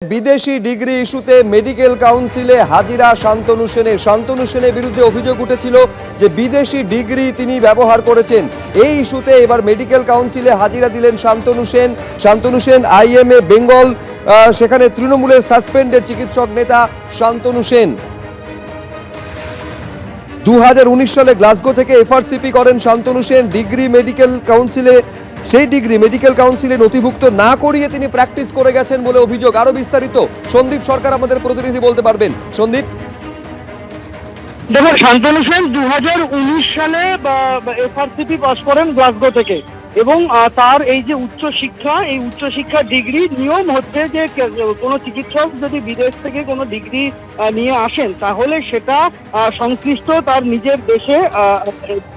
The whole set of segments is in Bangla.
বিদেশি ডিগ্রি ইস্যুতে মেডিকেল কাউন্সিলে হাজিরা শান্তনু সেনের বিরুদ্ধে অভিযোগ উঠেছিল যে বিদেশি ডিগ্রি তিনি ব্যবহার করেছেন। এই ইস্যুতে এবার মেডিকেল কাউন্সিলে হাজিরা দিলেন শান্তনু সেন আইএমএ বেঙ্গল, সেখানে তৃণমূলের সাসপেন্ডেড চিকিৎসক নেতা শান্তনু সেন 2019 সালে গ্লাসগো থেকে এফআরসিপি করেন শান্তনু সেন। সেই ডিগ্রি মেডিকেল কাউন্সিলে নথিভুক্ত না করিয়ে তিনি প্র্যাকটিস করে গেছেন বলে অভিযোগ। আরো বিস্তারিত সন্দীপ সরকার আমাদের প্রতিনিধি বলতে পারবেন। সন্দীপ, দেখুন, শান্তনু সেন 2019 সালে এফআরসিপি পাস করেন গ্লাসগো থেকে, এবং তার এই যে এই উচ্চশিক্ষা ডিগ্রি নিয়ম হচ্ছে যে কোনো চিকিৎসক যদি বিদেশ থেকে কোনো ডিগ্রি নিয়ে আসেন তাহলে সেটা সংশ্লিষ্ট তার নিজের দেশে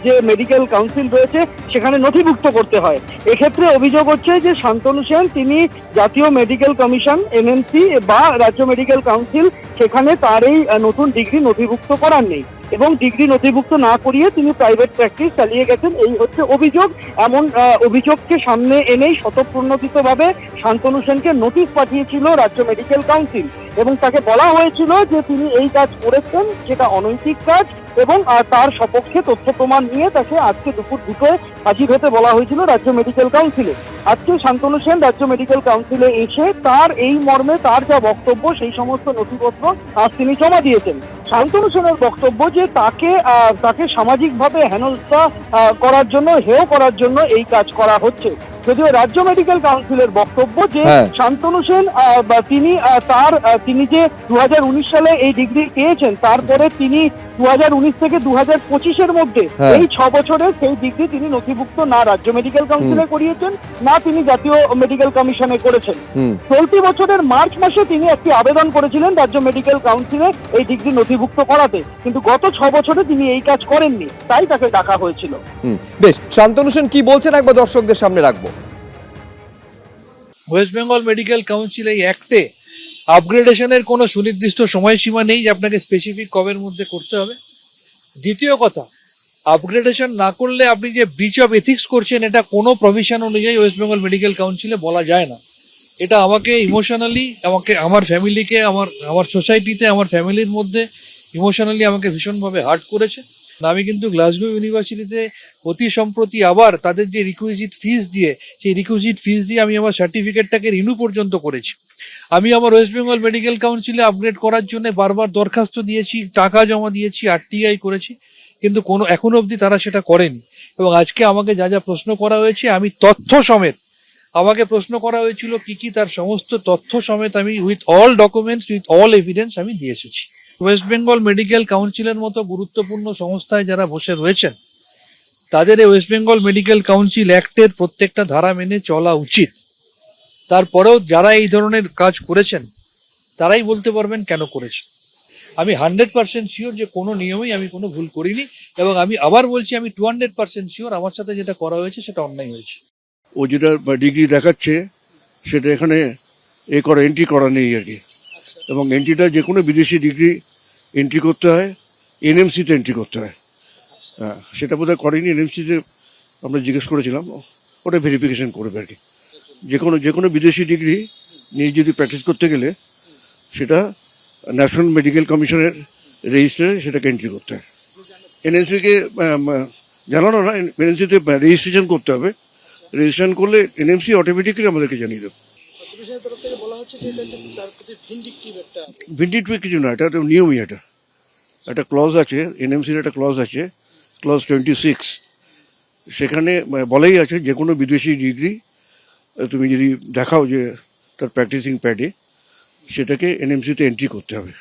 যে মেডিকেল কাউন্সিল রয়েছে সেখানে নথিভুক্ত করতে হয়। এক্ষেত্রে অভিযোগ হচ্ছে যে শান্তনু সেন তিনি জাতীয় মেডিকেল কমিশন এনএমসি বা রাজ্য মেডিকেল কাউন্সিল সেখানে তার এই নতুন ডিগ্রি নথিভুক্ত করার নেই, এবং ডিগ্রি নথিভুক্ত না করিয়ে তিনি প্রাইভেট প্র্যাকটিস চালিয়ে গেছেন, এই হচ্ছে অভিযোগ। এমন অভিযোগকে সামনে এনেই স্বতঃপ্রণোদিতভাবে শান্তনু সেনকে নোটিশ পাঠিয়েছিল রাজ্য মেডিকেল কাউন্সিল, এবং তাকে বলা হয়েছিল যে তিনি এই কাজ করেছেন যেটা অনৈতিক কাজ, এবং তার সপক্ষে তথ্য প্রমাণ নিয়ে তাকে আজকে দুপুর 2টায় হাজির হতে বলা হয়েছিল রাজ্য মেডিকেল কাউন্সিলে। আজকে শান্তনু সেন রাজ্য মেডিকেল কাউন্সিলে এসে তার এই মর্মে তার যা বক্তব্য সেই সমস্ত নথিপত্র আজ তিনি জমা দিয়েছেন। শান্তনু সেনের বক্তব্য যে তাকে সামাজিকভাবে হেনস্থা করার জন্য, হেয় করার জন্য এই কাজ করা হচ্ছে। যদিও রাজ্য মেডিকেল কাউন্সিলের বক্তব্য যে শান্তনু সেন তিনি যে 2019 সালে এই ডিগ্রি পেয়েছেন, তারপরে তিনি 2019 থেকে 2025-এর মধ্যে এই 6 বছরে সেই ডিগ্রি তিনি নথিভুক্ত না রাজ্য মেডিকেল কাউন্সিলে করিয়েছেন, না তিনি জাতীয় মেডিকেল কমিশনে করেছেন। চলতি বছরের মার্চ মাসে তিনি একটি আবেদন করেছিলেন রাজ্য মেডিকেল কাউন্সিলে এই ডিগ্রি নথিভুক্ত করাতে, কিন্তু গত 6 বছরে তিনি এই কাজ করেননি, তাই তাকে ডাকা হয়েছিল। বেশ, শান্তনু সেন কি বলছেন একবার দর্শকদের সামনে রাখবো। ওয়েস্ট বেঙ্গল মেডিকেল কাউন্সিল এই অ্যাক্টে আপগ্রেডেশনের কোনো সুনির্দিষ্ট সময়সীমা নেই যে আপনাকে স্পেসিফিক কবের মধ্যে করতে হবে। দ্বিতীয় কথা, আপগ্রেডেশন না করলে আপনি যে ব্রিচ অফ এথিক্স করছেন এটা কোনো প্রভিশন অনুযায়ী ওয়েস্ট বেঙ্গল মেডিকেল কাউন্সিলে বলা যায় না। এটা আমাকে ইমোশনালি, আমার ফ্যামিলিকে, আমার সোসাইটিতে, আমার ফ্যামিলির মধ্যে ইমোশনালি আমাকে ভীষণভাবে হার্ট করেছে। আমি কিন্তু গ্লাসগো ইউনিভার্সিটিতে অতি সম্প্রতি আবার তাদের যে রিকুইজিট ফিস দিয়ে, সেই রিকুইজিট ফিস দিয়ে আমি আমার সার্টিফিকেটটাকে রিনিউ পর্যন্ত করেছি। আমি আমার ওয়েস্ট বেঙ্গল মেডিকেল কাউন্সিলে আপগ্রেড করার জন্য বারবার দরখাস্ত দিয়েছি, টাকা জমা দিয়েছি, আরটিআই করেছি, কিন্তু এখনো অবধি তারা সেটা করেনি। এবং আজকে আমাকে যা যা প্রশ্ন করা হয়েছে, আমি তথ্য সমেত, আমাকে প্রশ্ন করা হয়েছিল কি তার সমস্ত তথ্য সমেত আমি with all documents, with all evidence আমি দিয়ে এসেছি। ওয়েস্ট বেঙ্গল মেডিকেল কাউন্সিলের মতো গুরুত্বপূর্ণ সংস্থায় যারা বসে রয়েছেন তাদের ওয়েস্ট বেঙ্গল মেডিকেল কাউন্সিল অ্যাক্টের প্রত্যেকটা ধারা মেনে চলা উচিত। তারপরেও যারা এই ধরনের কাজ করেছেন তারাই বলতে পারবেন কেন করেছেন। আমি 100% শিওর যে কোনো নিয়মেই আমি কোনো ভুল করিনি, এবং আমি আবার বলছি আমি 200% শিওর আমার সাথে যেটা করা হয়েছে সেটা অন্যায় হয়েছে। ও যেটা ডিগ্রি দেখাচ্ছে সেটা এখানে এন্ট্রি করা নেই আর কি, এবং এন্ট্রিটা যে কোনো বিদেশি ডিগ্রি এন্ট্রি করতে হয়, এনএমসিতে এন্ট্রি করতে হয়। হ্যাঁ, সেটা বোধহয় করেনি। এনএমসিতে আমরা জিজ্ঞেস করেছিলাম, ওটা ভেরিফিকেশন করবে আর কি। যে কোনো বিদেশি ডিগ্রি নিয়ে যদি প্র্যাকটিস করতে গেলে সেটা ন্যাশনাল মেডিকেল কমিশনের রেজিস্টারে সেটাকে এন্ট্রি করতে হয়। এনএমসিকে জানানো না, এনএমসিতে রেজিস্ট্রেশন করতে হবে। রেজিস্ট্রেশন করলে এনএমসি অটোমেটিক্যালি আমাদেরকে জানিয়ে দেবে। ভিন্ডিক্টিভ কিছু না, এটা নিয়মই। একটা ক্লজ আছে, এনএমসির একটা ক্লজ আছে, ক্লজ 26, সেখানে বলাই আছে যে কোনো বিদেশি ডিগ্রি তুমি যদি দেখাও যে তার প্র্যাকটিসিং প্যাডে, সেটাকে এনএমসিতে এন্ট্রি করতে হবে।